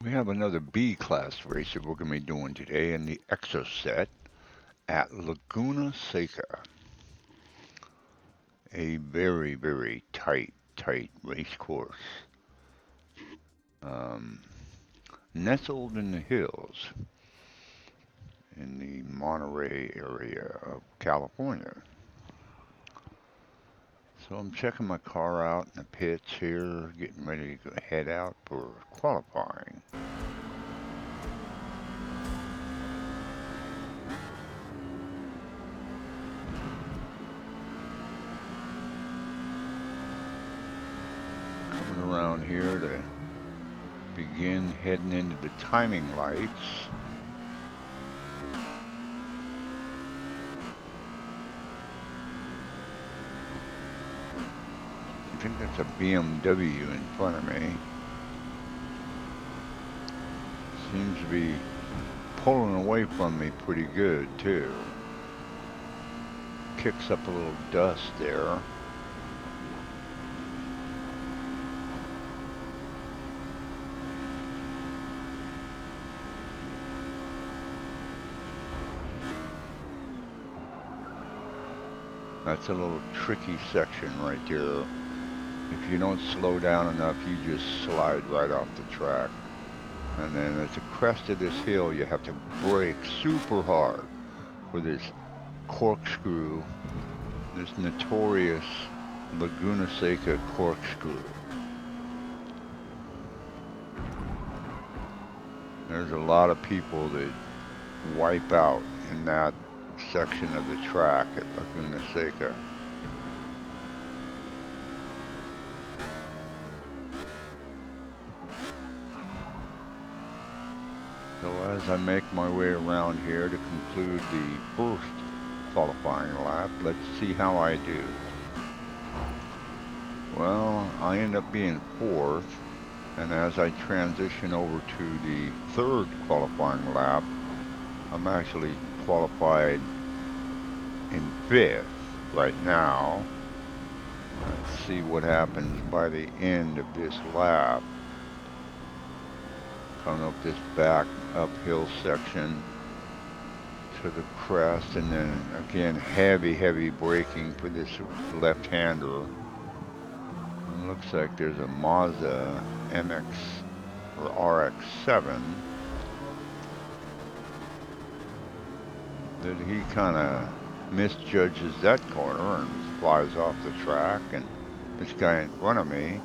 We have another B-class race that we're going to be doing today in the Exocet at Laguna Seca. A very, very tight race course. Um, Nestled in the hills in the Monterey area of California. So I'm checking my car out in the pits here, getting ready to head out for qualifying. Coming around here to begin heading into the timing lights. I think that's a BMW in front of me. Seems to be pulling away from me pretty good too. Kicks up a little dust there. That's a little tricky section right there. If you don't slow down enough, you just slide right off the track. And then at the crest of this hill, you have to brake super hard for this corkscrew, this notorious Laguna Seca corkscrew. There's a lot of people that wipe out in that section of the track at Laguna Seca. So as I make my way around here to conclude the first qualifying lap, let's see how I do. Well, I end up being fourth, and as I transition over to the third qualifying lap, I'm actually qualified in fifth right now. Let's see what happens by the end of this lap. Coming up this back uphill section to the crest, and then again heavy braking for this left-hander. It looks like there's a Mazda MX or RX-7 that he kind of misjudges that corner and flies off the track, and this guy in front of me,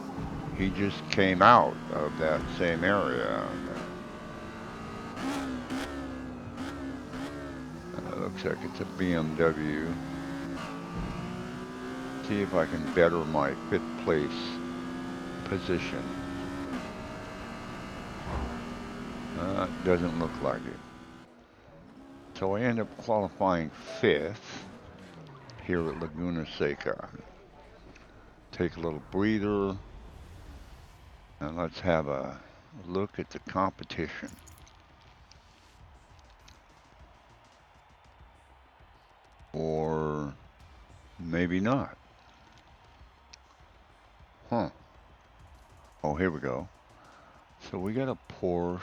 he just came out of that same area. Looks like it's a BMW. See if I can better my fifth place position. Doesn't look like it. So I end up qualifying fifth here at Laguna Seca. Take a little breather, and let's have a look at the competition. Or maybe not. Huh. Oh, here we go. So we got a Porsche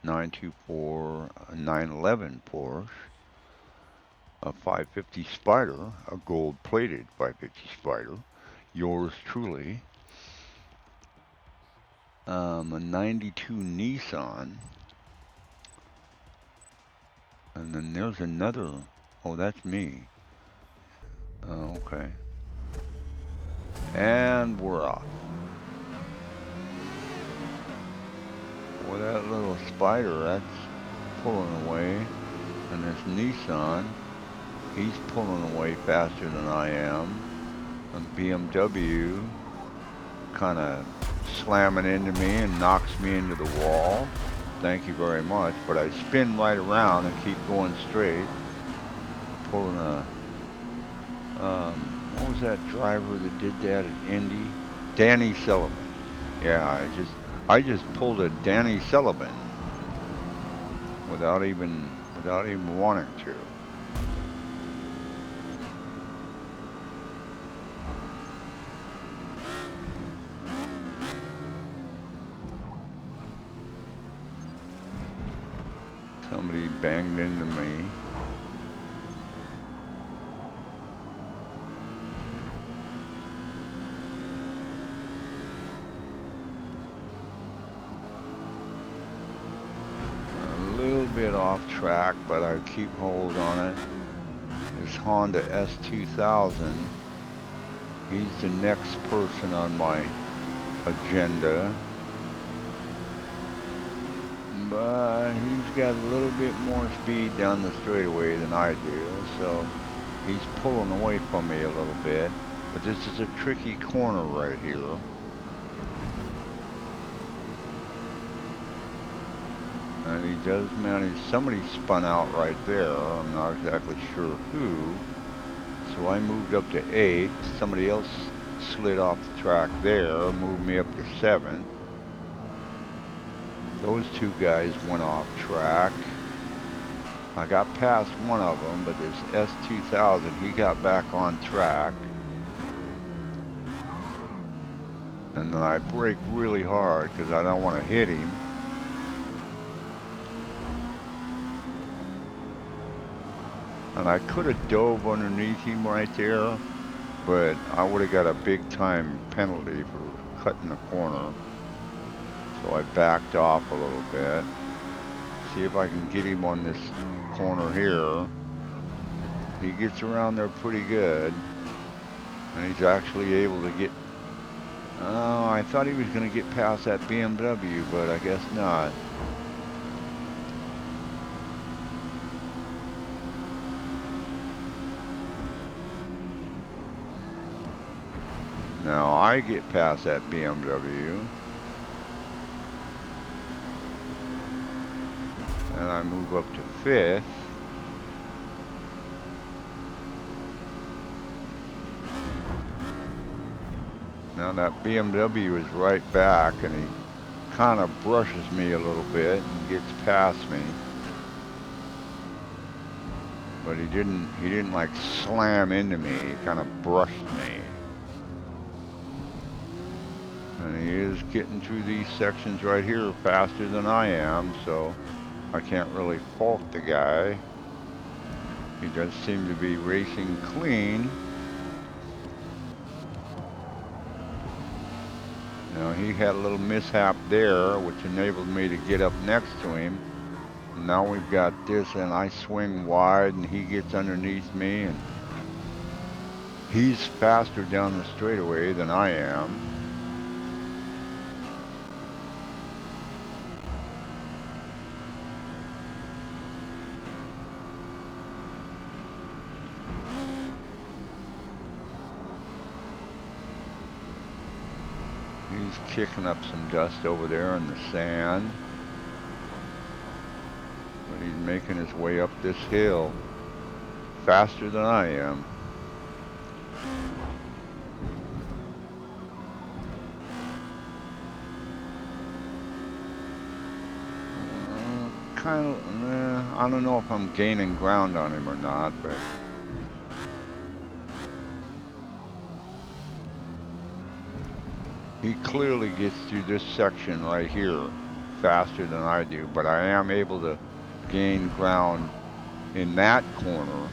924, a 911 Porsche, a 550 Spider, a gold-plated 550 Spider, yours truly, a 92 Nissan, and then there's another. Oh, that's me. Oh, okay. And we're off. Well, that little Spider, that's pulling away. And this Nissan, he's pulling away faster than I am. And BMW kind of slamming into me and knocks me into the wall. Thank you very much. But I spin right around and keep going straight. Pulling a, what was that driver that did that at Indy? Danny Sullivan. Yeah, I just pulled a Danny Sullivan without even wanting to. Somebody banged into me. A little bit off track, but I keep hold on it. This Honda S2000. He's the next person on my agenda. But he's got a little bit more speed down the straightaway than I do, so he's pulling away from me a little bit. But this is a tricky corner right here. And he does manage, somebody spun out right there, I'm not exactly sure who. So I moved up to 8, somebody else slid off the track there, moved me up to 7. Those two guys went off track. I got past one of them, but this S2000, he got back on track. And then I brake really hard because I don't want to hit him. And I could have dove underneath him right there, but I would have got a big time penalty for cutting the corner. So I backed off a little bit. See if I can get him on this corner here. He gets around there pretty good. And he's actually able to get... Oh, I thought he was going to get past that BMW, but I guess not. Now I get past that BMW. And I move up to 5th. Now that BMW is right back, and he kind of brushes me a little bit and gets past me. But he didn't like slam into me, he kind of brushed me. And he is getting through these sections right here faster than I am, so I can't really fault the guy. He does seem to be racing clean. Now he had a little mishap there, which enabled me to get up next to him. And now we've got this, and I swing wide, and he gets underneath me, and he's faster down the straightaway than I am. He's kicking up some dust over there in the sand. But he's making his way up this hill faster than I am. I don't know if I'm gaining ground on him or not, but he clearly gets through this section right here faster than I do, but I am able to gain ground in that corner,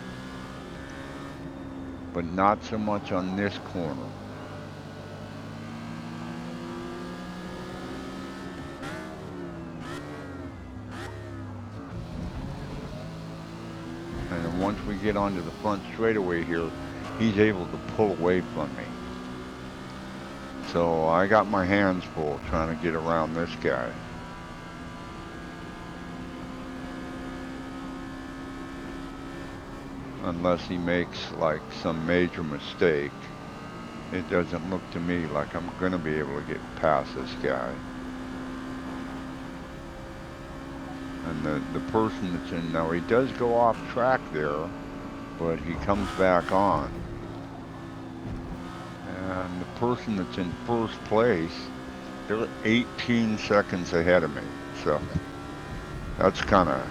but not so much on this corner. And then once we get onto the front straightaway here, he's able to pull away from me. So I got my hands full trying to get around this guy. Unless he makes like some major mistake, it doesn't look to me like I'm gonna be able to get past this guy. And the person that's in now, he does go off track there, but he comes back on. And the person that's in first place, they're 18 seconds ahead of me. So that's kind of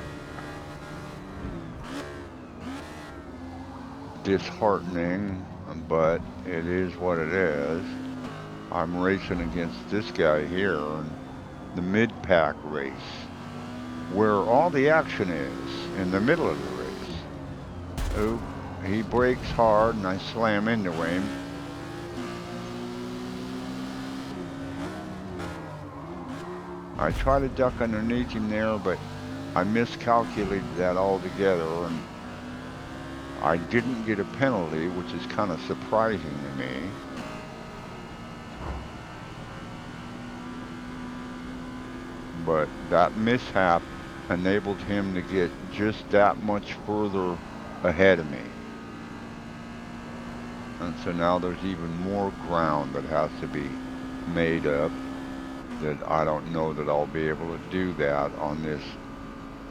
disheartening, but it is what it is. I'm racing against this guy here in the mid-pack race. where all the action is, in the middle of the race. Oh, he brakes hard and I slam into him. I try to duck underneath him there, but I miscalculated that altogether, and I didn't get a penalty, which is kind of surprising to me. But that mishap enabled him to get just that much further ahead of me. And so now there's even more ground that has to be made up, that I don't know that I'll be able to do that on this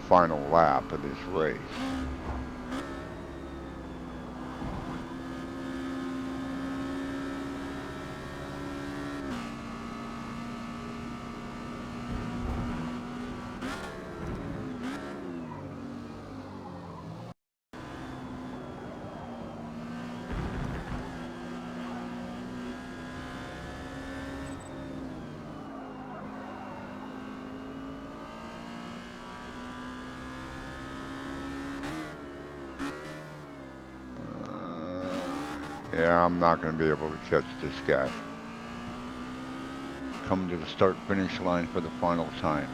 final lap of this race. Yeah, I'm not going to be able to catch this guy. Come to the start-finish line for the final time.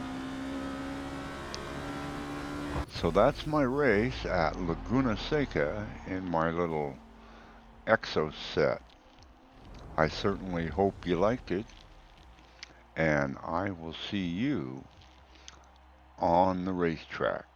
So that's my race at Laguna Seca in my little Exocet. I certainly hope you liked it, and I will see you on the racetrack.